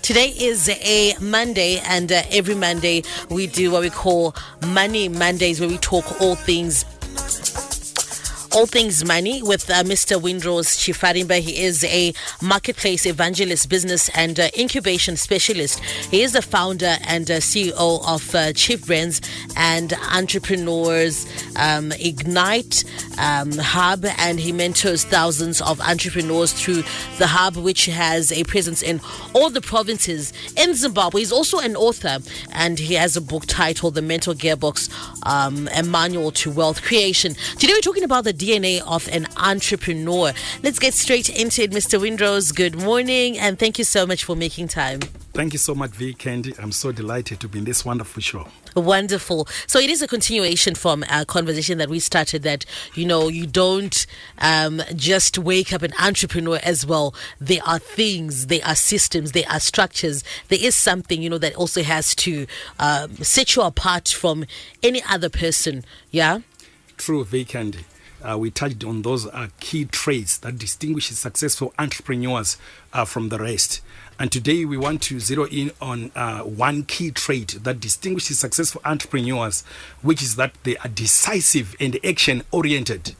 Today is a Monday, and every Monday we do what we call Money Mondays, where we talk all things money with Mr. Windrose Chifarimba. He is a marketplace evangelist, business and incubation specialist. He is the founder and CEO of Chief Brands and Entrepreneurs Ignite Hub, and he mentors thousands of entrepreneurs through the hub, which has a presence in all the provinces in Zimbabwe. He's also an author, and he has a book titled The Mental Gearbox, a manual to wealth creation. Today we're talking about the DNA of an entrepreneur. Let's get straight into it. Mr. Windrose, good morning, and thank you so much for making time. Thank you so much, V. Candy. I'm so delighted to be in this wonderful show. Wonderful. So it is a continuation from a conversation that we started, that, you know, you don't just wake up an entrepreneur as well. There are things, there are systems, there are structures. There is something, you know, that also has to set you apart from any other person. Yeah? True, V. Candy. We touched on those key traits that distinguish successful entrepreneurs from the rest. And today we want to zero in on one key trait that distinguishes successful entrepreneurs, which is that they are decisive and action-oriented.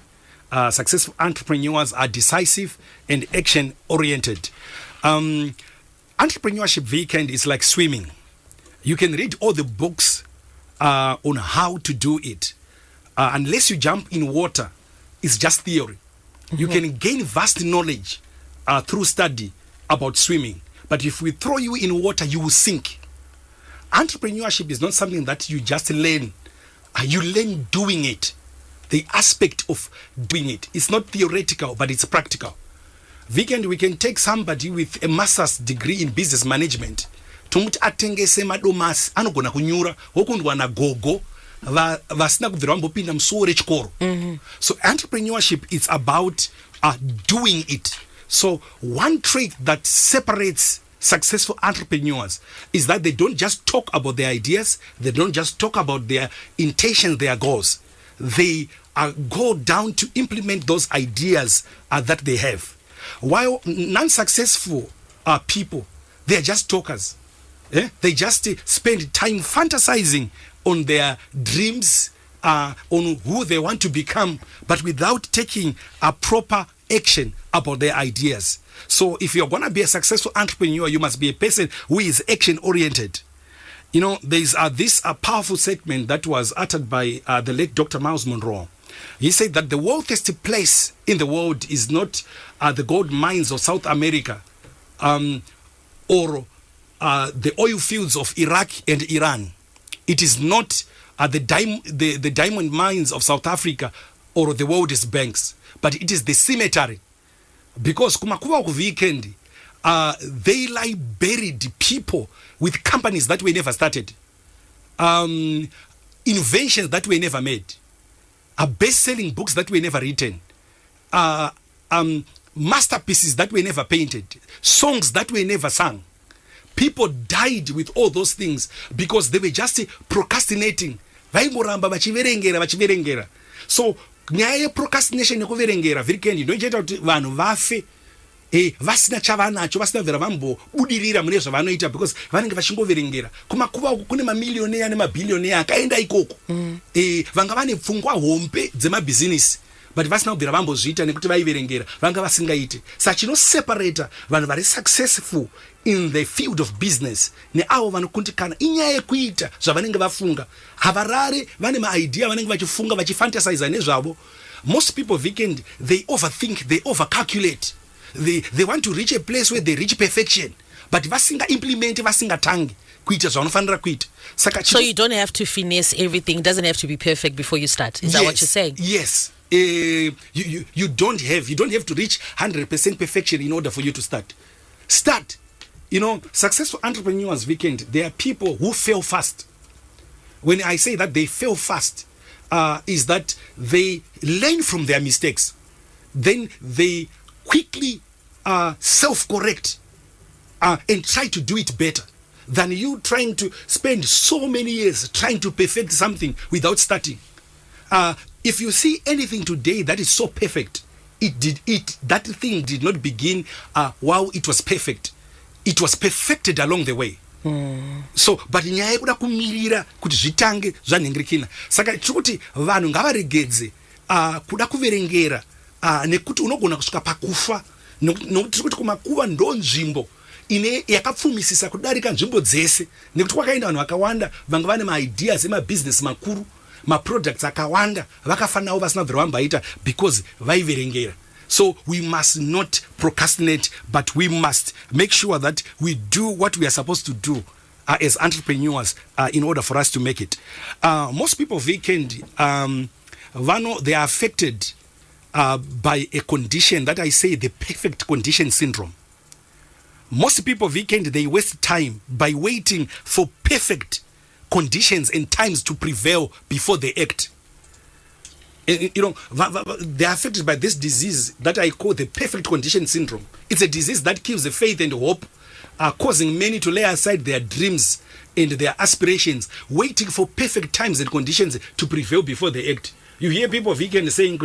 Successful entrepreneurs are decisive and action-oriented. Entrepreneurship weekend is like swimming. You can read all the books on how to do it. Unless you jump in water, it's just theory. Mm-hmm. You can gain vast knowledge through study about swimming. But if we throw you in water, you will sink. Entrepreneurship is not something that you just learn. You learn doing it. The aspect of doing it. It's not theoretical, but it's practical. We can take somebody with a master's degree in business management. Tumuti atengese madomasi anogona kunyura wokundwa na gogo vasina kubvira vambopinda musoro rechikoro. So entrepreneurship is about doing it. So one trait that separates successful entrepreneurs is that they don't just talk about their ideas, they don't just talk about their intentions, their goals. They go down to implement those ideas that they have. While non-successful people, they are just talkers. They just spend time fantasizing on their dreams, on who they want to become, but without taking a proper action about their ideas. So if you're going to be a successful entrepreneur, you must be a person who is action-oriented. You know, there's this powerful statement that was uttered by the late Dr. Miles Monroe. He said that the wealthiest place in the world is not the gold mines of South America or the oil fields of Iraq and Iran. It is not the diamond mines of South Africa or the world's banks, but it is the cemetery. Because kumakuwa ku weekend, they lie buried people with companies that were never started, inventions that were never made, best-selling books that were never written, masterpieces that were never painted, songs that were never sung. People died with all those things because they were just procrastinating. So nyaya yeprocrastination nekuverengera vhirikendi ndoichaita kuti vanhu vafe vasina chavanacho, vasina bvera vambobudirira mune zvavanoita, because vanenge vachingoverengera. Kumakuva uku kune mamilioneya nemabhilioneya akaenda ikoko. Vanga vane pfungwa hombe dzemabhizinisi, but vasina kubvira vambozviita nekuti vaiverengera, vanga vasingaite. Saka chinoseparata vanhu vari successful in the field of business neavo vanokundikana inyaya yekuita zvavanenge vafunga. Havarare vane maidea vanenge vachifunga vachifantasize nezvavo. Most people weekend, they overthink, they overcalculate. They want to reach a place where they reach perfection, but vasinga implement, vasingatangi kuita zvavanofanira kuita. So you don't have to finesse everything. It doesn't have to be perfect before you start. Is that what you're saying? Yes. You don't have to reach 100% perfection in order for you to start. Start. You know, successful entrepreneurs weekend, they are people who fail fast. When I say that they fail fast, is that they learn from their mistakes. Then they quickly self-correct and try to do it better than you trying to spend so many years trying to perfect something without starting. If you see anything today that is so perfect, that thing did not begin while it was perfect. it was perfected along the way. So but nyaya yekuda kumirira kuti zvitange zvanhingirikina saka tiri kuti vanhu ngavaregedze kuda kuverengera nekuti unogona kusvika pakufa nokuti tiri kuti kumakuva ndo nzvimbo ine yakapfumisisa kudarika nzvimbo dzese nekuti kwakaenda vanhu vakawanda vanga vane maideas emabusiness makuru maproducts akawanda vakafanirawo vasina bvira because vaiverengera. So we must not procrastinate, but we must make sure that we do what we are supposed to do as entrepreneurs in order for us to make it. Most people weekend, they are affected by a condition that I say the perfect condition syndrome. Most people weekend, they waste time by waiting for perfect conditions and times to prevail before they act. You know, they are affected by this disease that I call the perfect condition syndrome. It's a disease that kills the faith and hope, causing many to lay aside their dreams and their aspirations, waiting for perfect times and conditions to prevail before they act. You hear people of weekend saying,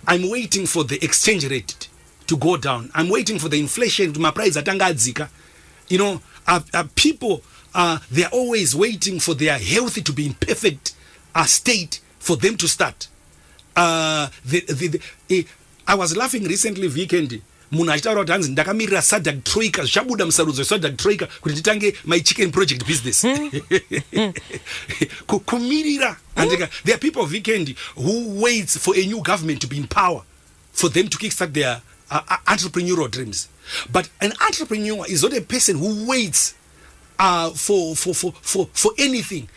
I'm waiting for the exchange rate to go down. I'm waiting for the inflation to my price atangadzika. You know, people, they are always waiting for their health to be in perfect state for them to start. I was laughing recently weekend munhu achitaura kuti hanzi ndakamirira Sadak Troika zvabuda musarudzo Sadak Troika kuti nditange my chicken project business. Kumirira. And there are people of weekend who waits for a new government to be in power for them to kickstart their entrepreneurial dreams. But an entrepreneur is not a person who waits for anything.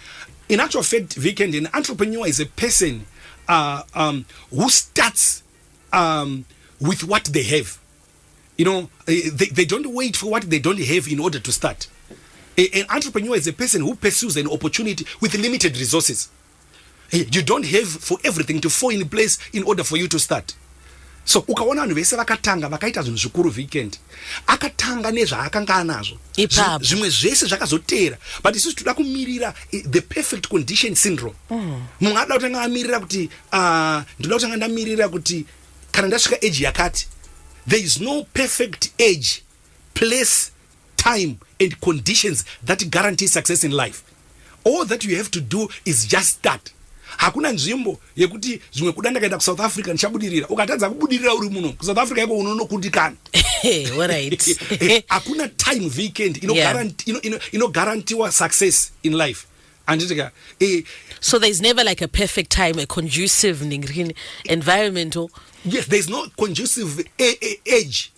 In actual fact, weekend, an entrepreneur is a person who starts with what they have. You know, they don't wait for what they don't have in order to start. An entrepreneur is a person who pursues an opportunity with limited resources. You don't have for everything to fall in place in order for you to start. So ukaona vanhu vese vakatanga vakaita zvinhu zvikuru weekend akatanga nezvaakanga anazvo zvimwe zvese zvakazotera but isusu toda kumirira the perfect condition syndrome. Munhu ada kutanga amirira kuti ndoda kutanga ndamirira kuti kana ndasvika age yakati. There is no perfect age, place, time and conditions that guarantee success in life. All that you have to do is just start. Hakuna nzvimbo yekuti zvimwe kudanda kaenda ku South Africa ndichabudirira ukatadza kubudirira uri muno ku South Africa yako unonokundikana. All right. Hakuna time weekend guarantee success in life. And so there's never like a perfect time, a conducive environment. Yes, there's no conducive age,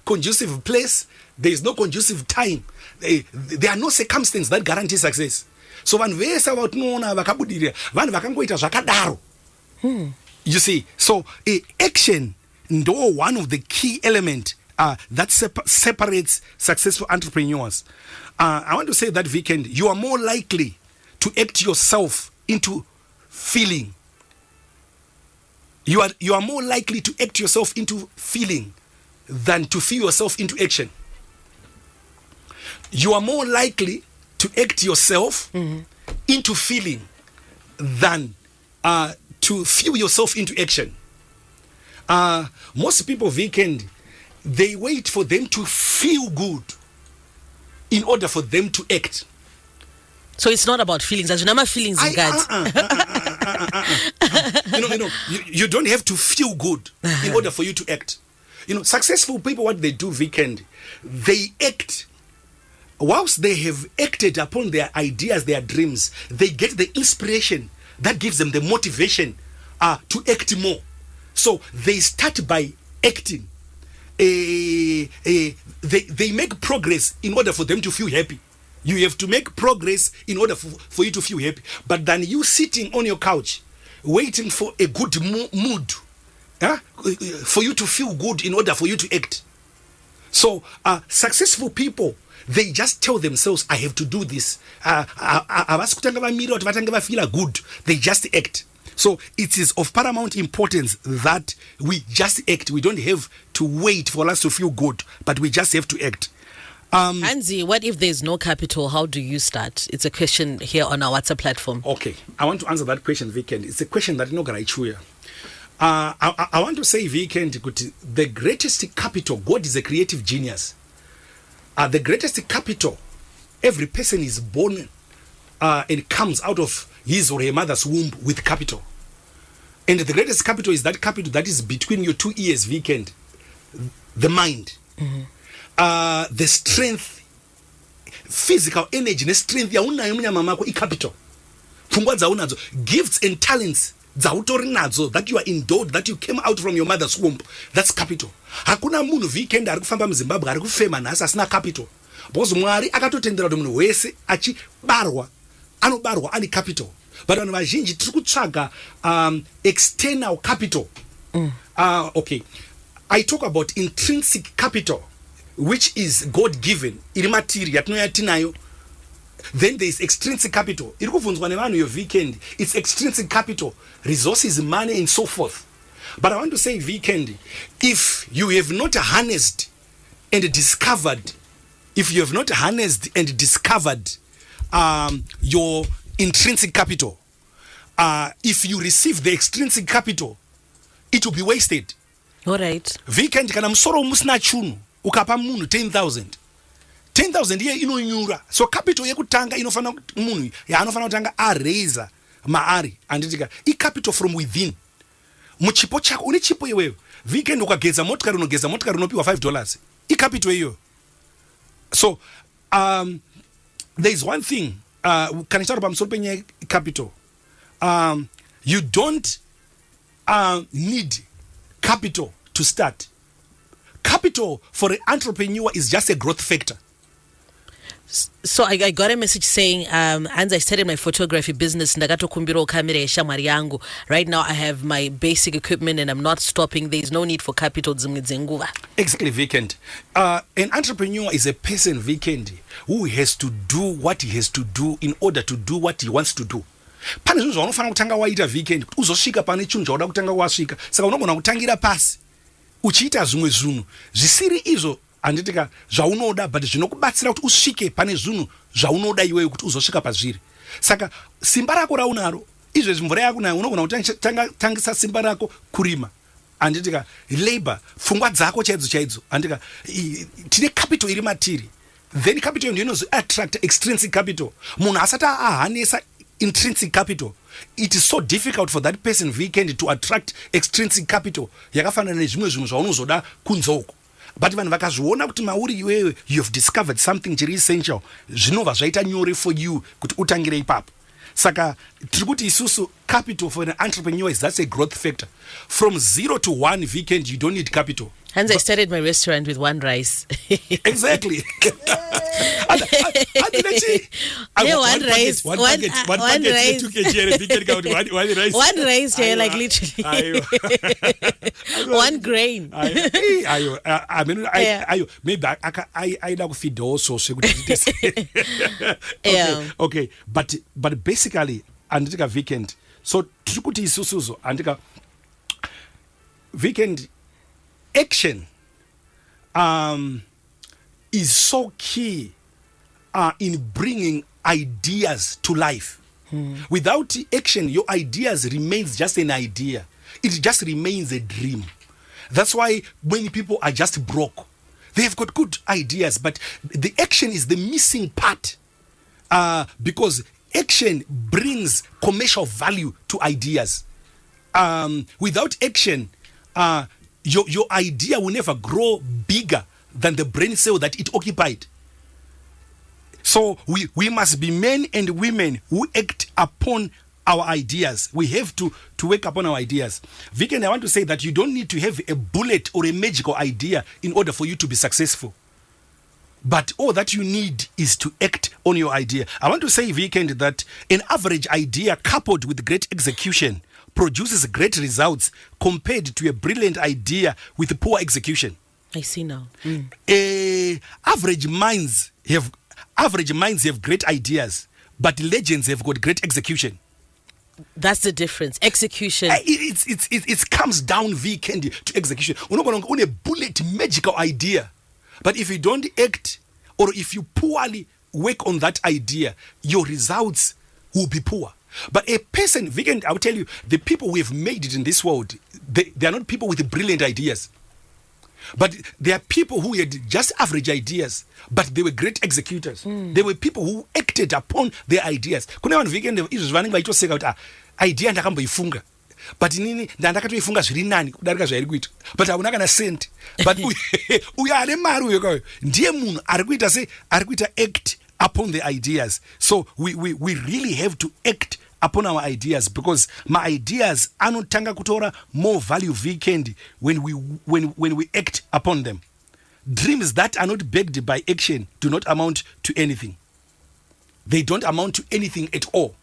conducive place. There's no conducive time. There are no circumstances that guarantee success. So vanhu vese vatinoona vakabudirira vanhu vakangoita zvakadaro. You see, so action ndo one of the key element that separates successful entrepreneurs. I want to say that weekend you are more likely to act yourself into feeling. You are more likely to act yourself into feeling than to feel yourself into action. You are more likely to act yourself into feeling than to feel yourself into action. Most people weekend, they wait for them to feel good in order for them to act. So it's not about feelings. There's no feelings in God. You don't have to feel good in order for you to act. You know, successful people, what they do weekend, they act. Whilst they have acted upon their ideas, their dreams, they get the inspiration that gives them the motivation to act more. So they start by acting. They make progress in order for them to feel happy. You have to make progress in order for you to feel happy. But then you sitting on your couch, waiting for a good mood, for you to feel good in order for you to act. So successful people, they just tell themselves, I have to do this. They just act. So it is of paramount importance that we just act. We don't have to wait for us to feel good, but we just have to act. Anzi, what if there's no capital? How do you start? It's a question here on our WhatsApp platform. Okay, I want to answer that question, Weekend. It's a question that no garaichuya. I want to say, Weekend, the greatest capital, God is a creative genius. The greatest capital, every person is born and comes out of his or her mother's womb with capital. And the greatest capital is that capital that is between your 2 ears, Weekend. The mind. The strength, physical energy, the strength yaunayo munyama mako capital. Pfungwa dzaunadzo, gifts and talents dzautori nadzo that you are endowed, that you came out from your mother's womb. That's capital. Hakuna munhu Weekend ari kufamba muZimbabwe ari kufema nhasi asina capital. Because Mwari akatotendera kuti munhu wese achibarwa anobarwa ane capital. But vanhu vazhinji tiri kutsvaga external capital. Okay. I talk about intrinsic capital, which is God given, iri matiri yatinoyatinayo. Then there is extrinsic capital. Iri kuvunzwa nevanhu yo Weekend. It's extrinsic capital, resources, money, and so forth. But I want to say, Weekend, if you have not harnessed and discovered, your intrinsic capital, if you receive the extrinsic capital, it will be wasted. All right. Weekend kana musoro musina chunu ukapa munhu 10,000 iye inonyura. So capital yekutanga inofana munhu yaanofana kutanga araiser maari anditika capital from within. Muchipo chako une chipo iwewe. Weekend ukageza motikari unopiwa $5. Capital iyo. So there is one thing can I start about pamusoro capital. You don't need capital to start. Capital for an entrepreneur is just a growth factor. So I got a message saying, as I started my photography business, ndakatokumbira kamera yeshamwari yangu. Right now I have my basic equipment and I'm not stopping. There is no need for capital. Exactly, Weekend. An entrepreneur is a person, Weekend, who has to do what he has to do in order to do what he wants to do. Pane zvinhu zvaunofana kutanga waita Weekend kuti uzosvika pane chinhu chauda kutanga wasvika. Saka unogona kutangira pasi uchiita zvimwe zvinhu zvisiri izvo anditika zvaunoda, but zvinokubatsira kuti usvike pane zvinhu zvaunoda iwewe kuti uzosvika pazviri. Saka simba rako raunaro izvezvi mvura yako nayo unogona kutangisa simba rako kurima, anditika labor, pfungwa dzako chaidzo anditika tine capital iri matiri. Then capital ndiyo inozo attract extrinsic capital. Munhu asati ahanesa intrinsic capital, it is so difficult for that person Weekend to attract extrinsic capital yakafanana nezvimwe zvinhu zvaunozoda kunzoko. But vanhu vakazviona kuti mauri iwewe you have discovered something chiri essential, zvinobva zvaita nyore for you kuti utangire ipapo. Saka tiri kuti isusu capital for an entrepreneur is that's a growth factor. From 0 to 1 Weekend you don't need capital. Hence I started my restaurant with one rice. Exactly. One rice, like literally. One grain. I mean, maybe I don't feed also. Okay, but basically, andika Weekend. So tukuti isusuzo andika Weekend. Action is so key in bringing ideas to life. Without action, your ideas remains just an idea. It just remains a dream. That's why many people are just broke. They have got good ideas, but the action is the missing part. Because action brings commercial value to ideas. Without action, your idea will never grow bigger than the brain cell that it occupied. So we must be men and women who act upon our ideas. We have to wake upon our ideas. Viken, I want to say that you don't need to have a bullet or a magical idea in order for you to be successful. But all that you need is to act on your idea. I want to say, Weekend, that an average idea coupled with great execution produces great results compared to a brilliant idea with poor execution. I see now. Average minds have great ideas, but legends have got great execution. That's the difference. Execution. It comes down, Weekend, to execution. We're not going to own a bullet magical idea. But if you don't act, or if you poorly work on that idea, your results will be poor. But a person, Weekend, I will tell you, the people we have made it in this world, they are not people with brilliant ideas. But there are people who had just average ideas, but they were great executors. There were people who acted upon their ideas. Kune vanhu weekend izvo vanenge vachitoseka kuti idea ndakamboifunga, but inini ndandakatoifunga zviri nani kudarika zvairi kuita, but hakuna kana senti. But uyo ane mari uyo ndiye munhu ari kuita sei, ari kuita act upon the ideas. So we really have to act upon our ideas, because my ideas anotanga kutora more value weekend when we act upon them. Dreams that are not backed by action do not amount to anything. They don't amount to anything at all.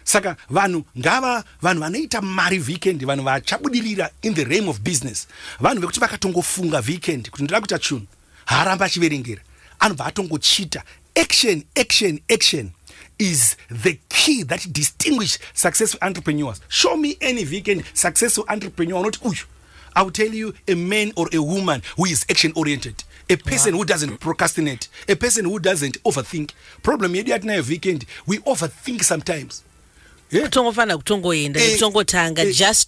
Saka vanhu vanoita mari weekend, vanhu vachabudirira in the realm of business, vanhu vekuti vakatongofunga weekend kuti ndoda kuita chunhu, haramba achiverengera, anobva atongochita. Action is the key that distinguishes successful entrepreneurs. Show me any weekend successful entrepreneur, not uyu. I will tell you a man or a woman who is action oriented, a person who doesn't procrastinate, a person who doesn't overthink. Problem yedu at weekend, we overthink sometimes. Yeah. Just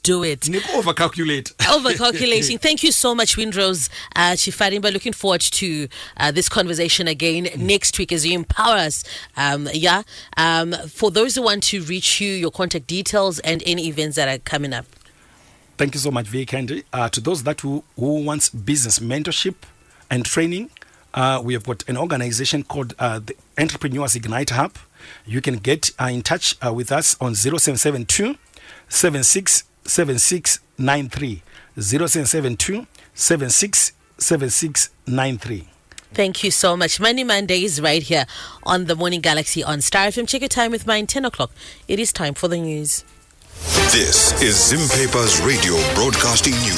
do it. Overcalculating. Thank you so much, Windrose Chifarimba. Looking forward to this conversation again next week as you empower us. For those who want to reach you, your contact details and any events that are coming up. Thank you so much, very kindly. To those that who wants business mentorship and training, we have got an organization called the Entrepreneurs Ignite Hub. You can get in touch with us on 0772 767693. 0772 767693. Thank you so much. Money Mondays right here on the Morning Galaxy on Star FM. Check your time with mine, 10 o'clock. It is time for the news. This is Zim Paper's Radio Broadcasting News.